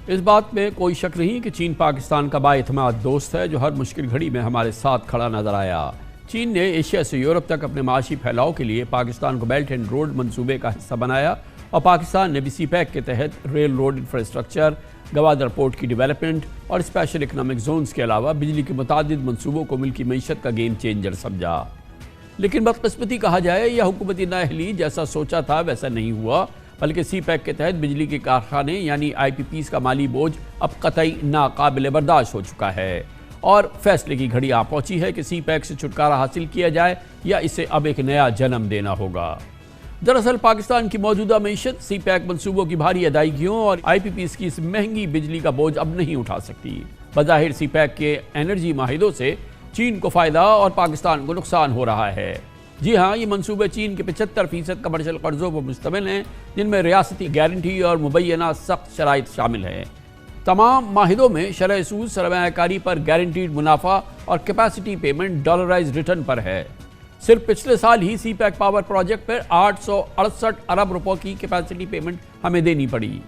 اس بات میں کوئی شک نہیں کہ چین پاکستان کا بااعتماد دوست ہے جو ہر مشکل گھڑی میں ہمارے ساتھ کھڑا نظر آیا۔ چین نے ایشیا سے یورپ تک اپنے معاشی پھیلاؤ کے لیے پاکستان کو بیلٹ اینڈ روڈ منصوبے کا حصہ بنایا اور پاکستان نے بھی سی پیک کے تحت rail road infrastructure, Gwadar port کی ڈیولپمنٹ اور اسپیشل اکنامک زونز کے علاوہ بجلی کے متعدد منصوبوں کو ملکی معیشت کا گیم چینجر سمجھا۔ لیکن بدقسمتی کہا جائے یا حکومتی نااہلی، جیسا سوچا تھا ویسا نہیں ہوا، بلکہ سی پیک کے تحت بجلی کے کارخانے یعنی آئی پی پیز کا مالی بوجھ اب قطعی ناقابل برداشت ہو چکا ہے اور فیصلے کی گھڑی آ پہنچی ہے کہ سی پیک سے چھٹکارا حاصل کیا جائے یا اسے اب ایک نیا جنم دینا ہوگا۔ دراصل پاکستان کی موجودہ معیشت سی پیک منصوبوں کی بھاری ادائیگیوں اور آئی پی پیز کی اس مہنگی بجلی کا بوجھ اب نہیں اٹھا سکتی۔ بظاہر سی پیک کے انرجی معاہدوں سے چین کو فائدہ اور پاکستان کو نقصان ہو رہا ہے۔ جی ہاں، یہ منصوبے چین کے 75% کمرشل قرضوں پر مشتمل ہیں، جن میں ریاستی گارنٹی اور مبینہ سخت شرائط شامل ہیں۔ تمام معاہدوں میں شرح سود سرمایہ کاری پر گارنٹیڈ منافع اور کیپیسٹی پیمنٹ ڈالرائز ریٹرن پر ہے۔ صرف پچھلے سال ہی سی پیک پاور پروجیکٹ پر 868 ارب روپے کی کیپیسٹی پیمنٹ ہمیں دینی پڑی۔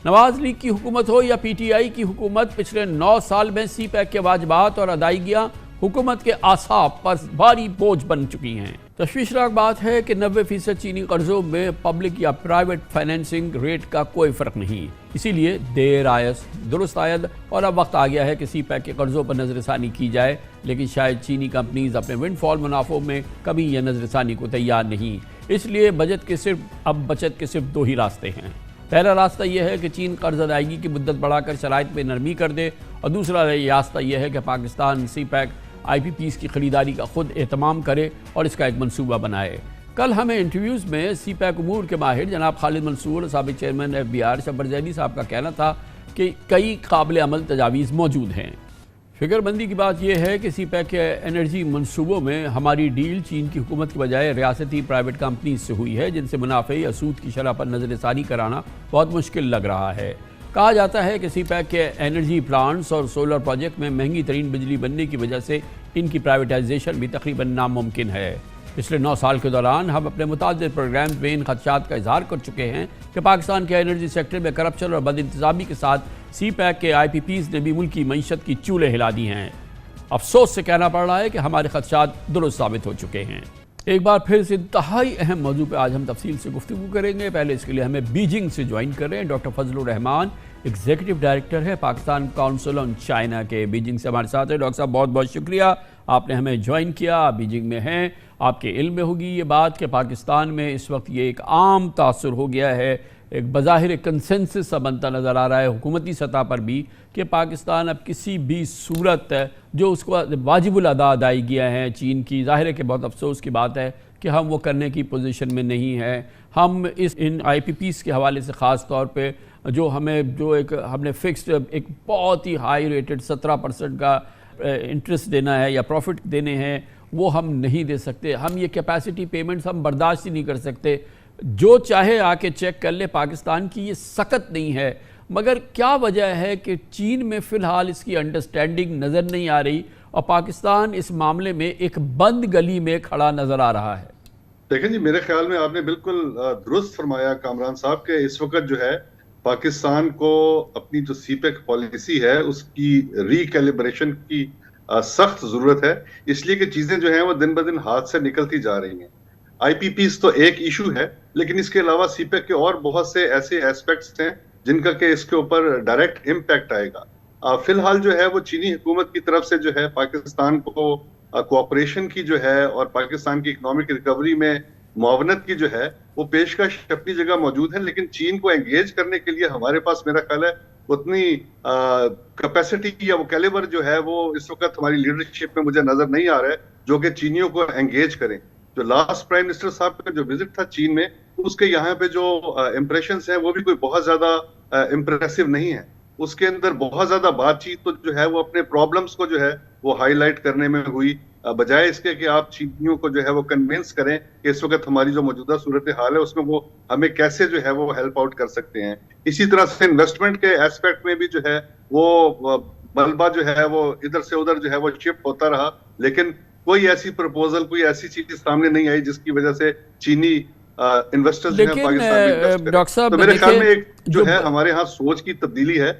نواز لیگ کی حکومت ہو یا پی ٹی آئی کی حکومت، پچھلے 9 سال میں سی پیک کے واجبات اور ادائیگیاں حکومت کے اعصاب پر بھاری بوجھ بن چکی ہیں۔ تشویشناک بات ہے کہ 90% چینی قرضوں میں پبلک یا پرائیویٹ فائنینسنگ ریٹ کا کوئی فرق نہیں۔ اسی لیے دیر آیس درست آید اور اب وقت آ گیا ہے کہ سی پیک کے قرضوں پر نظر ثانی کی جائے، لیکن شاید چینی کمپنیز اپنے ونڈ فال منافعوں میں کمی یا نظر ثانی کو تیار نہیں۔ اس لیے بچت کے صرف 2 ہی راستے ہیں۔ پہلا راستہ یہ ہے کہ چین قرض ادائیگی کی مدت بڑھا کر شرائط میں نرمی کر دے، اور دوسرا راستہ یہ ہے کہ پاکستان سی پیک آئی پی پیز کی خریداری کا خود اہتمام کرے اور اس کا ایک منصوبہ بنائے۔ کل ہمیں انٹرویوز میں سی پیک امور کے ماہر جناب خالد منصور اور سابق چیئرمین ایف بی آر شبر زیدی صاحب کا کہنا تھا کہ کئی قابل عمل تجاویز موجود ہیں۔ فکر مندی کی بات یہ ہے کہ سی پیک کے انرجی منصوبوں میں ہماری ڈیل چین کی حکومت کی بجائے ریاستی پرائیویٹ کمپنیز سے ہوئی ہے، جن سے منافع یا سود کی شرح پر نظر ثانی کرانا بہت مشکل لگ رہا ہے۔ کہا جاتا ہے کہ سی پیک کے انرجی پلانٹس اور سولر پروجیکٹ میں مہنگی ترین بجلی بننے کی وجہ سے ان کی پرائیویٹائزیشن بھی تقریباً ناممکن ہے۔ پچھلے 9 سال کے دوران ہم اپنے متعدد پروگرامز میں ان خدشات کا اظہار کر چکے ہیں کہ پاکستان کے انرجی سیکٹر میں کرپشن اور بد انتظامی کے ساتھ سی پیک کے آئی پی پیز نے بھی ملکی معیشت کی چولے ہلا دی ہیں۔ افسوس سے کہنا پڑ رہا ہے کہ ہمارے خدشات درست ثابت ہو چکے ہیں۔ ایک بار پھر سے انتہائی اہم موضوع پہ آج ہم تفصیل سے گفتگو کریں گے۔ پہلے اس کے لیے ہمیں بیجنگ سے جوائن کر رہے ہیں ڈاکٹر فضل الرحمان، ایگزیکٹو ڈائریکٹر ہے پاکستان کونسل آن چائنا کے۔ بیجنگ سے ہمارے ساتھ ہیں ڈاکٹر صاحب، بہت بہت شکریہ آپ نے ہمیں جوائن کیا۔ آپ بیجنگ میں ہیں، آپ کے علم میں ہوگی یہ بات کہ پاکستان میں اس وقت یہ ایک عام تاثر ہو گیا ہے، ایک بظاہر کنسنسس سا بنتا نظر آ رہا ہے حکومتی سطح پر بھی کہ پاکستان اب کسی بھی صورت جو اس کو واجب الادا ادائیگیاں ہیں چین کی، ظاہر ہے کہ بہت افسوس کی بات ہے کہ ہم وہ کرنے کی پوزیشن میں نہیں ہیں۔ ہم ان آئی پی پیز کے حوالے سے خاص طور پہ ہم نے فکسڈ ایک بہت ہی ہائی ریٹڈ 17% کا انٹرسٹ دینا ہے یا پروفٹ دینے ہیں، وہ ہم نہیں دے سکتے۔ ہم یہ کیپیسٹی پیمنٹس ہم برداشت ہی نہیں کر سکتے۔ جو چاہے آ کے چیک کر لے، پاکستان کی یہ سخت نہیں ہے، مگر کیا وجہ ہے کہ چین میں فی الحال اس کی انڈرسٹینڈنگ نظر نہیں آ رہی اور پاکستان اس معاملے میں ایک بند گلی میں کھڑا نظر آ رہا ہے؟ دیکھیں جی، میرے خیال میں آپ نے بالکل درست فرمایا کامران صاحب کہ اس وقت جو ہے پاکستان کو اپنی جو سی پیک پالیسی ہے اس کی ری کیلیبریشن کی سخت ضرورت ہے، اس لیے کہ چیزیں جو ہیں وہ دن بدن ہاتھ سے نکلتی جا رہی ہیں۔ آئی پی پیز تو ایک ایشو ہے، لیکن اس کے علاوہ سی پیک کے اور بہت سے ایسے ایسپیکٹس ہیں جن کا کہ اس کے اوپر ڈائریکٹ امپیکٹ آئے گا۔ فی الحال جو ہے وہ چینی حکومت کی طرف سے جو ہے پاکستان کو کوآپریشن کی جو ہے اور پاکستان کی اکنامک ریکوری میں معاونت کی جو ہے وہ پیشکش اپنی جگہ موجود ہے، لیکن چین کو انگیج کرنے کے لیے ہمارے پاس میرا خیال ہے اتنی کیپیسٹی یا وہ کیلیبر جو ہے وہ اس وقت ہماری لیڈرشپ میں مجھے نظر نہیں آ رہا ہے جو کہ چینیوں کو انگیج کریں۔ جو لاسٹ پرائم منسٹر صاحب کا جو وزٹ تھا چین میں، اس کے یہاں پہ جو امپریشنز ہیں وہ بھی کوئی بہت زیادہ امپریسو نہیں ہے۔ اس کے اندر بہت زیادہ بات چیت تو جو ہے وہ اپنے پرابلمز کو جو ہے وہ ہائی لائٹ کرنے میں ہوئی، بجائے اس کے کہ آپ چینیوں کو جو ہے وہ کنونس کریں کہ اس وقت ہماری جو موجودہ صورتحال ہے اس میں وہ ہمیں کیسے جو ہے وہ ہیلپ آؤٹ کر سکتے ہیں۔ اسی طرح سے انویسٹمنٹ کے ایسپیکٹ میں بھی جو ہے وہ ملبہ جو ہے وہ ادھر سے ادھر جو ہے وہ شفٹ ہوتا رہا، لیکن کوئی ایسی پروپوزل، کوئی ایسی چیز سامنے نہیں آئی جس کی وجہ سے چینی انویسٹرز جو ہیں پاکستان میں انویسٹ کریں۔ تو میرے خیال میں ایک جو ہے ہمارے ہاں سوچ کی تبدیلی ہے